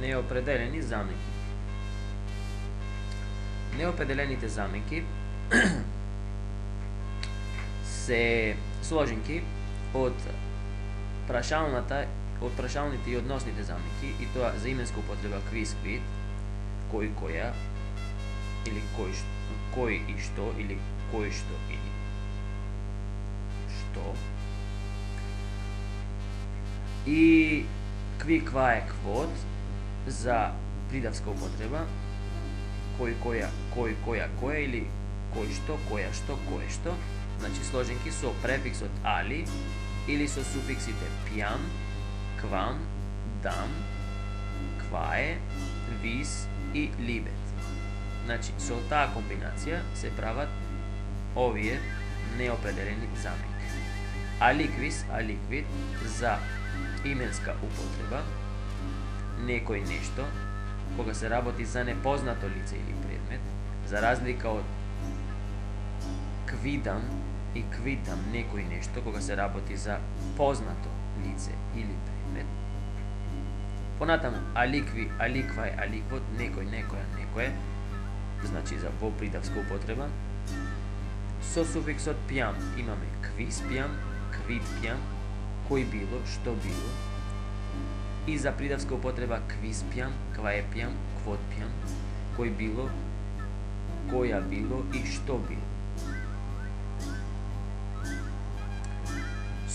неопределени заменки. Неопределените заменки се сложенки од прашалните и односните заменки, и тоа за именска употреба квиз, квид, кој, која, или кој и што, или кој што или што. И кви, квае, квот за придавска употреба, кој, која, која или кој што, која што, кое што. Значи сложенки со префиксот али или со суфиксите пјам, квам, дам, квае, вис и либет. Значи со таа комбинација се прават овие неопределени заменки. Аликвис, аликвид за именска употреба, некој нешто, кога се работи за непознато лице или предмет, за разлика од квидам и квидам некој нешто, кога се работи за познато лице или предмет. Понатаму аликви, аликвај, аликвот, некој, некоја, некое, значи за во придавска употреба. Со суфиксот пјам имаме квис пјам, квид пјам, кој било, што било. И за придавска употреба квиз пјам, квае пјам, квот пјам, кој било, која било и што било.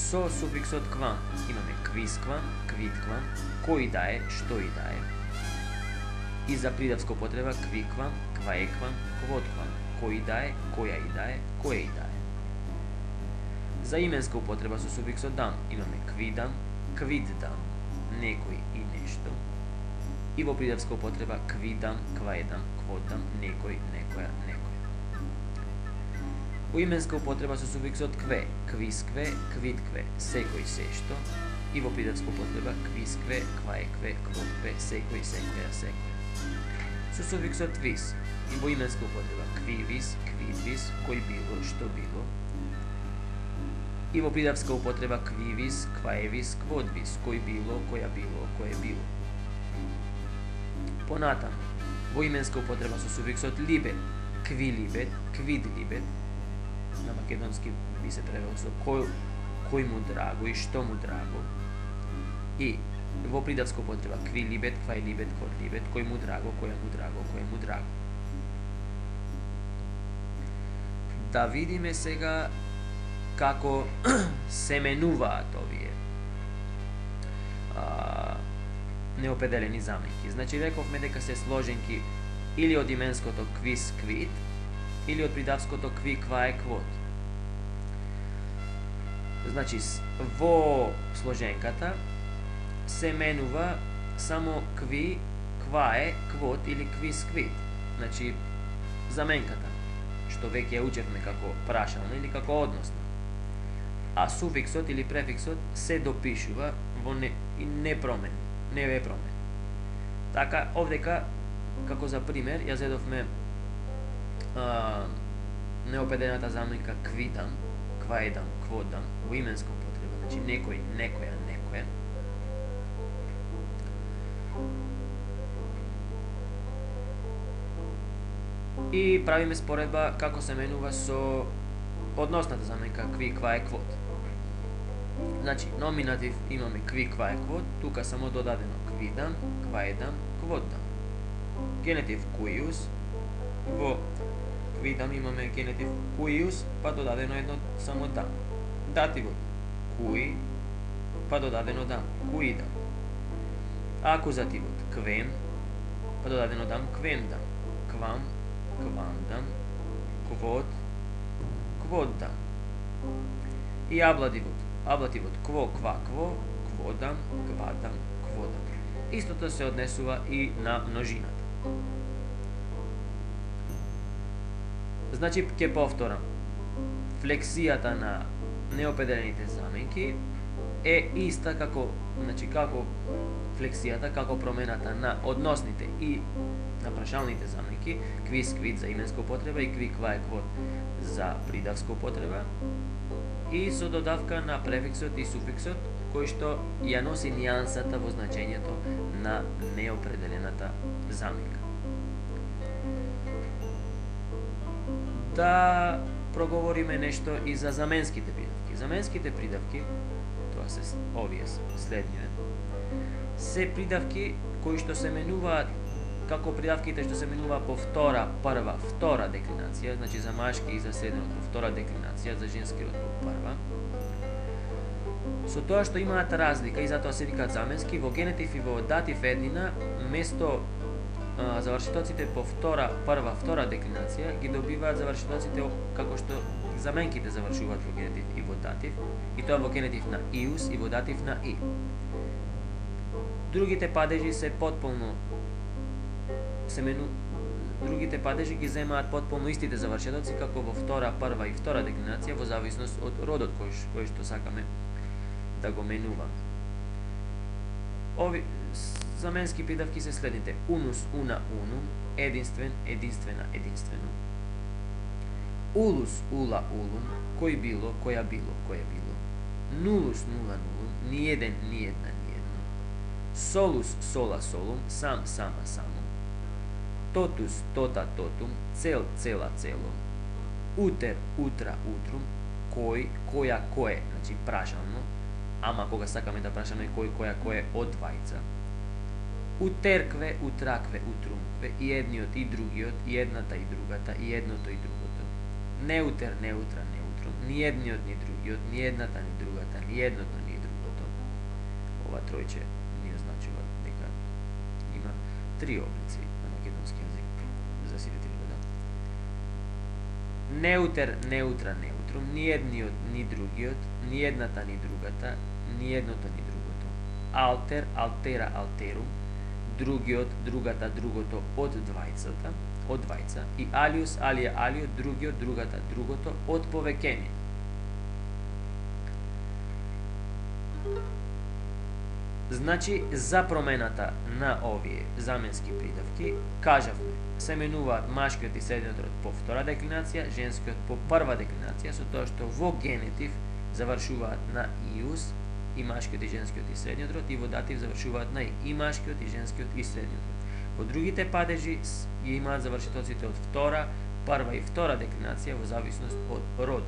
Со суфиксот квам имаме квиз квам, квид квам, кој да е, што и да е. И за придавска употреба кви квам, квае квам, квот квам, кој да е, која и да е, кое и да е. За именска употреба со суфиксот дам имаме квидам, квиддам, некој и нешто. И во придавска употреба квидам, кваедам, кводдам, некој, некоја, некој. Во именска употреба со суфиксот кве, квискве, квидкве, секој, сешто. И во придавска употреба квискве, кваекве, квоткве, секој, секоја, секој. Со суфиксот вис и во именска употреба квивис, квидвис, кој било, што било. И во придавска употреба квивис, кваевис, кводвис, кој било, која било, кое било. Понатаму, во именска употреба со суфиксот либет, квилибет, квидлибет, на македонски би се превело со кој му драго и што му драго. И во придавска употреба квилибет, квајлибет, квотлибет, кој му драго, која му драго, кое му драго. Да видиме сега како се менуваат овие неопределени заменки. Значи рековме дека се сложенки или од именското квис, квид, или од придавското кви, квае, квот. Значи во сложенката се менува само кви, квае, квот или квис, квид. Значи заменката, што веќе ја учевме како прашална или како односна. А суфиксот или префиксот се допишува во и не е промен. Така, овдека, како за пример, ја зедовме неопределената заменка квидам, кваедам, кводам во именска употреба, значи некој, некоја, некое. И правиме споредба како се менува со односната заменка кви, квае, квот. Значи, номинатив имаме кви, квае, квот, тука само додадено квидам, кваедам, кводдам. Генетив куиус, во квидам имаме генетив куиус, па додадено едно само дам. Дативот куи, па додадено дам, куидам. Акузативот квем, па додадено дам, квемдам. Квам, квамдам, квот, кводдам. И аблативот кво, ква, кво, кводам, квадам, кводам. Истото се однесува и на множината. Значи, ќе повторам. Флексијата на неопределените заменки е иста како, значи, како флексијата, како промената на односните и на прашалните заменки, квис, квид за именска употреба и кви, квае, квот за придавска употреба. и со додавка на префиксот и суфиксот, кој што ја носи нијансата во значењето на неопределената заменка. Да проговориме нешто и за заменските придавки. Заменските придавки, тоа се овие следниве, се придавки кои што се менуваат како придавките што се менува по втора, прва, втора деклинација, значи за машки и за среден по втора деклинација, за женски род по прва. Со тоа што имаат разлика и затоа се викаат заменски, во генетив и во датив еднина, место завршитоците по втора, прва, втора деклинација ги добиваат завршитоците како што заменките завршуваат во генетив и во датив, и тоа во генетив на иус и во датив на и. Другите падежи се потполно другите падежи ги земаат потполно истите завршетоци како во втора, прва и втора деклинација во зависност од родот кој што сакаме да го менуваме. Ови заменски придавки се следните: унус, уна, унум, единствен, единствена, единствено. Улус, ула, улум, кој било, која било, кое било. Нулус, нула, нулум, ниеден, ниедна, ниедно. Солус, сола, солум, сам, сама, само. Тотус, тота, тотум, цел, цела, цело. Утер, утра, утрум, кој, која, кое, значи прашално, ама кога сакаме да прашаме кој, која, кое од двајца. Утеркве, утракве, утрумкве, и едниот и другиот, и едната и другата, и едното и другото. Неутер, неутра, неутрум, ни едниот ни другиот, ни едната ни другата, ни едното ни другото. Ова тројче ни означува дека има три облици на македонски јазик за сите три рода. Неутер, неутра, неутрум, ни едниот ни другиот, ни едната ни другата, ни едното ни другото. Алтер, алтера, алтерум, другиот, другата, другото од двајцата, од двајца, и алиус, алија, алиот, другиот, другата, другото од повеќени. Значи, за промената на овие заменски придавки, кажавме, се менуваат машкиот и средниот род по втора деклинација, женскиот по прва деклинација, со тоа што во генетив завршуваат на иус, и машкиот и женскиот и средниот род, и во датив завршуваат на и машкиот и женскиот и средниот род. Во другите падежи ги имаат завршитоците од втора, прва и втора деклинација во зависност од род.